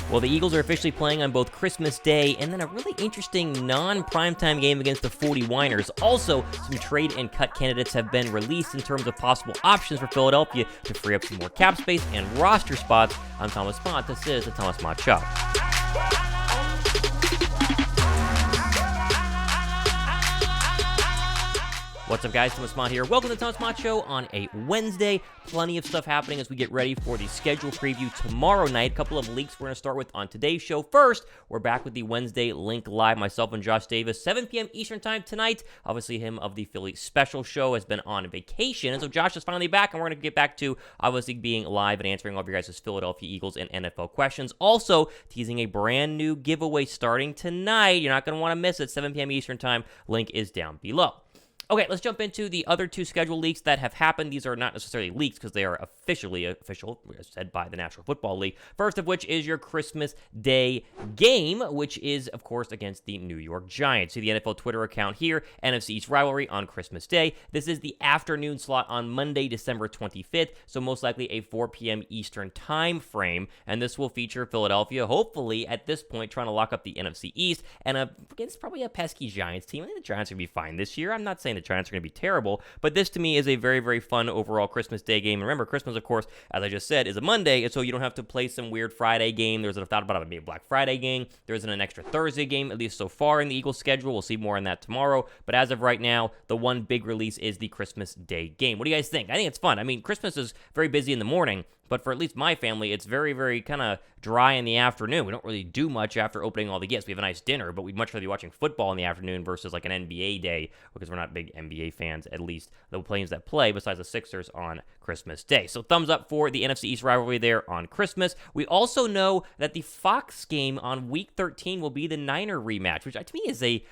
Well, the Eagles are officially playing on both Christmas Day and then a really interesting non-primetime game against the 49ers. Also, some trade and cut candidates have been released in terms of possible options for Philadelphia to free up some more cap space and roster spots. I'm Thomas Mott. This is the Thomas Mott Show. What's up, guys? Thomas Mott here. Welcome to the Thomas Mott Show on a Wednesday. Plenty of stuff happening as we get ready for the schedule preview tomorrow night. A couple of leaks we're going to start with on today's show. First, we're back with the Wednesday Link Live. Myself and Josh Davis, 7 p.m. Eastern Time tonight. Obviously, him of the Philly Special Show has been on vacation, and so Josh is finally back, and we're going to get back to obviously being live and answering all of your guys' Philadelphia Eagles and NFL questions. Also, teasing a brand new giveaway starting tonight. You're not going to want to miss it. 7 p.m. Eastern Time. Link is down below. Okay, let's jump into the other two schedule leaks that have happened. These are not necessarily leaks because they are official, as said by the National Football League. First of which is your Christmas Day game, which is, of course, against the New York Giants. See the NFL Twitter account here, NFC East rivalry on Christmas Day. This is the afternoon slot on Monday, December 25th, so most likely a 4 p.m. Eastern time frame, and this will feature Philadelphia, hopefully, at this point, trying to lock up the NFC East, and against probably a pesky Giants team. I think the Giants are going to be fine this year. I'm not saying the Giants are going to be terrible, but this to me is a very, very fun overall Christmas Day game. And remember, Christmas, of course, as I just said, is a Monday, and so you don't have to play some weird Friday game. There's a thought about it being a Black Friday game. There isn't an extra Thursday game, at least so far in the Eagles schedule. We'll see more on that tomorrow, but as of right now, the one big release is the Christmas Day game. What do you guys think? I think it's fun. I mean, Christmas is very busy in the morning, but for at least my family, it's very, very kind of dry in the afternoon. We don't really do much after opening all the gifts. We have a nice dinner, but we'd much rather be watching football in the afternoon versus like an NBA day, because we're not big NBA fans, at least the teams that play besides the Sixers on Christmas Day. So thumbs up for the NFC East rivalry there on Christmas. We also know that the Fox game on Week 13 will be the Niner rematch, which to me is a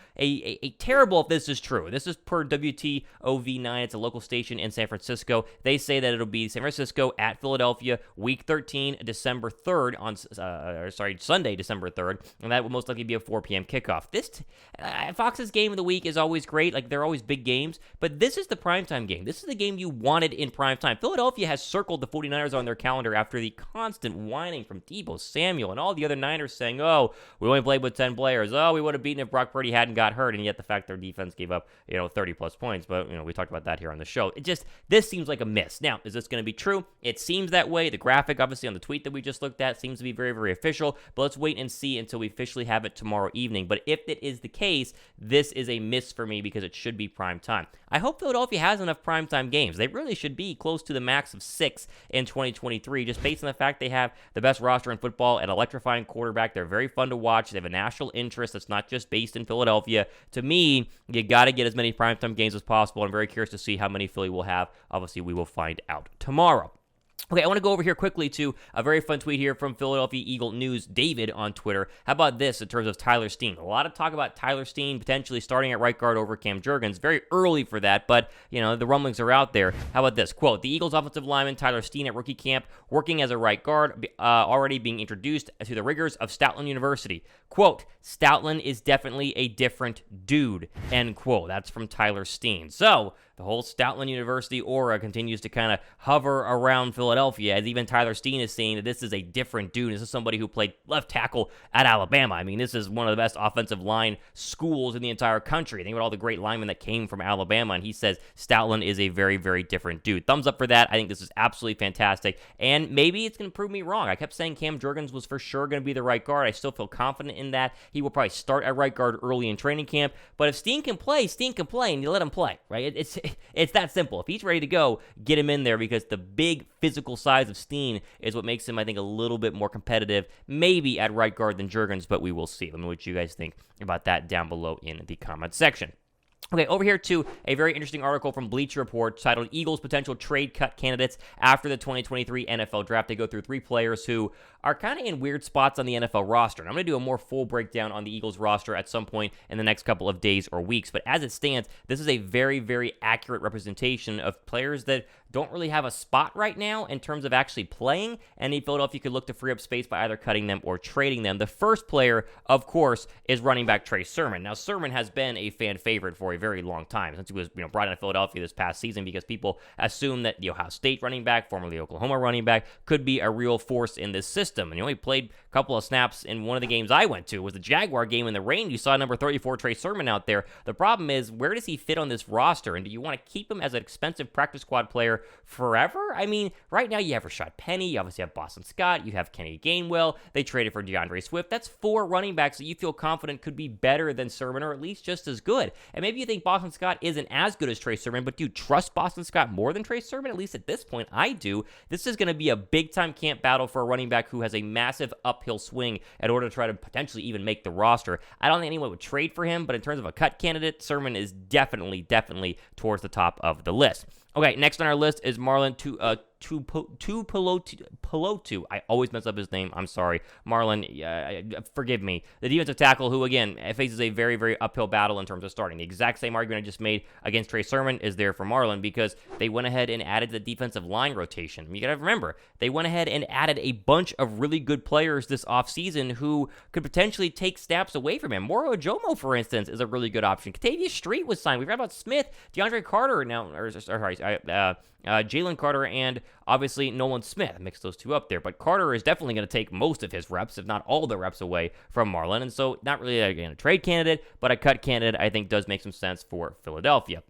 terrible if this is true. This is per WTOV9. It's a local station in San Francisco. They say that it'll be San Francisco at Philadelphia, Week 13, December 3rd, Sunday, December 3rd, and that will most likely be a 4 p.m. kickoff. Fox's game of the week is always great. Like, they're always big games, but this is the primetime game. This is the game you wanted in primetime. Philadelphia has circled the 49ers on their calendar after the constant whining from Deebo Samuel and all the other Niners saying, oh, we only played with 10 players. Oh, we would have beaten if Brock Purdy hadn't got hurt, and yet the fact their defense gave up, 30-plus points, but, we talked about that here on the show. This seems like a miss. Now, is this going to be true? It seems that way. The graphic, obviously, on the tweet that we just looked at seems to be very, very official, but let's wait and see until we officially have it tomorrow evening. But if it is the case, this is a miss for me because it should be prime time. I hope Philadelphia has enough primetime games. They really should be close to the max of 6 in 2023, just based on the fact they have the best roster in football, an electrifying quarterback. They're very fun to watch. They have a national interest that's not just based in Philadelphia. To me, you got to get as many primetime games as possible. I'm very curious to see how many Philly will have. Obviously, we will find out tomorrow. Okay, I want to go over here quickly to a very fun tweet here from Philadelphia Eagle News, David, on Twitter. How about this in terms of Tyler Steen? A lot of talk about Tyler Steen potentially starting at right guard over Cam Jurgens. Very early for that, but, the rumblings are out there. How about this? Quote, the Eagles offensive lineman Tyler Steen at rookie camp working as a right guard, already being introduced to the rigors of Stoutland University. Quote, Stoutland is definitely a different dude, end quote. That's from Tyler Steen. So, the whole Stoutland University aura continues to kind of hover around Philadelphia, as even Tyler Steen is saying that this is a different dude. This is somebody who played left tackle at Alabama. I mean, this is one of the best offensive line schools in the entire country. Think about all the great linemen that came from Alabama, and he says Stoutland is a very, very different dude. Thumbs up for that. I think this is absolutely fantastic, and maybe it's going to prove me wrong. I kept saying Cam Jurgens was for sure going to be the right guard. I still feel confident in that. He will probably start at right guard early in training camp, but if Steen can play, and you let him play, right? It's that simple. If he's ready to go, get him in there, because the big physical size of Steen is what makes him, I think, a little bit more competitive, maybe at right guard than Jurgens, but we will see. Let me know what you guys think about that down below in the comment section. Okay, over here to a very interesting article from Bleacher Report titled Eagles Potential Trade Cut Candidates After the 2023 NFL Draft. They go through 3 players who are kind of in weird spots on the NFL roster. And I'm going to do a more full breakdown on the Eagles roster at some point in the next couple of days or weeks. But as it stands, this is a very, very accurate representation of players that don't really have a spot right now in terms of actually playing, and Philadelphia could look to free up space by either cutting them or trading them. The first player, of course, is running back Trey Sermon. Now, Sermon has been a fan favorite for a very long time, since he was brought into Philadelphia this past season, because people assume that the Ohio State running back, formerly Oklahoma running back, could be a real force in this system. And he only played a couple of snaps in one of the games I went to. It was the Jaguar game in the rain. You saw number 34 Trey Sermon out there. The problem is, where does he fit on this roster? And do you want to keep him as an expensive practice squad player forever? I mean, right now you have Rashad Penny, you obviously have Boston Scott, you have Kenny Gainwell, they traded for DeAndre Swift. That's 4 running backs that you feel confident could be better than Sermon, or at least just as good. And maybe you think Boston Scott isn't as good as Trey Sermon, but do you trust Boston Scott more than Trey Sermon? At least at this point, I do. This is going to be a big-time camp battle for a running back who has a massive uphill swing in order to try to potentially even make the roster. I don't think anyone would trade for him, but in terms of a cut candidate, Sermon is definitely towards the top of the list. Okay, next on our list is Marlon Tuipulotu. I always mess up his name. I'm sorry. Marlon, forgive me. The defensive tackle who, again, faces a very, very uphill battle in terms of starting. The exact same argument I just made against Trey Sermon is there for Marlon, because they went ahead and added the defensive line rotation. You got to remember, they went ahead and added a bunch of really good players this offseason who could potentially take snaps away from him. Moro Ojomo, for instance, is a really good option. Katavius Street was signed. We forgot about Smith, DeAndre Carter now, Jalen Carter, and obviously Nolan Smith. Mix those two up there. But Carter is definitely going to take most of his reps, if not all the reps, away from Marlon. And so not really a trade candidate, but a cut candidate I think does make some sense for Philadelphia.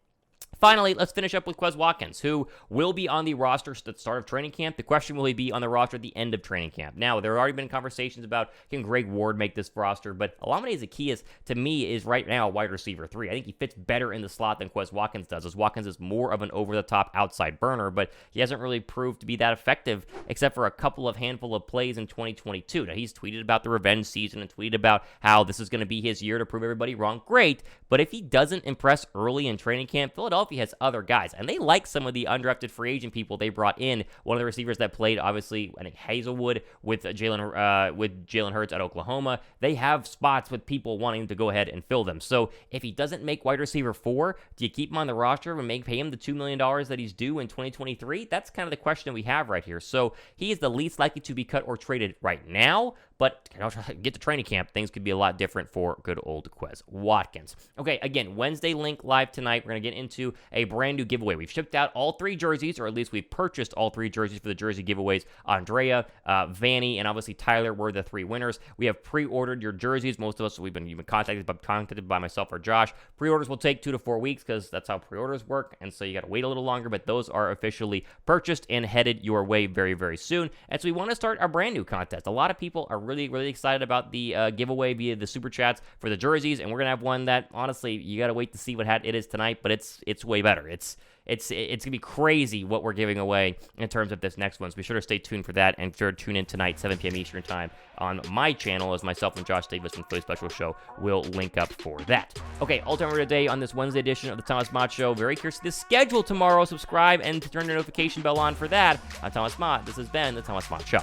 Finally, let's finish up with Quez Watkins, who will be on the roster at the start of training camp. The question, will he be on the roster at the end of training camp? Now, there have already been conversations about, can Greg Ward make this roster? But Olamide Zaccheaus, to me, is right now a wide receiver 3. I think he fits better in the slot than Quez Watkins does, as Watkins is more of an over-the-top outside burner, but he hasn't really proved to be that effective, except for a handful of plays in 2022. Now, he's tweeted about the revenge season and tweeted about how this is going to be his year to prove everybody wrong. Great, but if he doesn't impress early in training camp, Philadelphia has other guys, and they like some of the undrafted free agent people they brought in. One of the receivers that played, obviously, I think Hazelwood with Jalen Hurts at Oklahoma. They have spots with people wanting to go ahead and fill them. So if he doesn't make wide receiver 4, do you keep him on the roster and pay him the $2 million that he's due in 2023? That's kind of the question we have right here. So he is the least likely to be cut or traded right now. But get to training camp, things could be a lot different for good old Quez Watkins. Okay, again, Wednesday link live tonight. We're going to get into a brand new giveaway. We've shipped out all 3 jerseys, or at least we've purchased all 3 jerseys for the jersey giveaways. Andrea, Vanny, and obviously Tyler were the 3 winners. We have pre-ordered your jerseys. Most of us, you've been contacted by myself or Josh. Pre-orders will take 2 to 4 weeks, because that's how pre-orders work, and so you got to wait a little longer, but those are officially purchased and headed your way very, very soon. And so we want to start our brand new contest. A lot of people are really, really excited about the giveaway via the super chats for the jerseys, and we're gonna have one that, honestly, you gotta wait to see what hat it is tonight, but it's way better. It's gonna be crazy what we're giving away in terms of this next one. So be sure to stay tuned for that, and be sure to tune in tonight, 7 p.m. Eastern time on my channel, as myself and Josh Davis from Philly Special Show will link up for that. Okay, all time today on this Wednesday edition of the Thomas Mott Show. Very curious to the schedule tomorrow. Subscribe and turn your notification bell on for that. I'm Thomas Mott. This has been the Thomas Mott Show.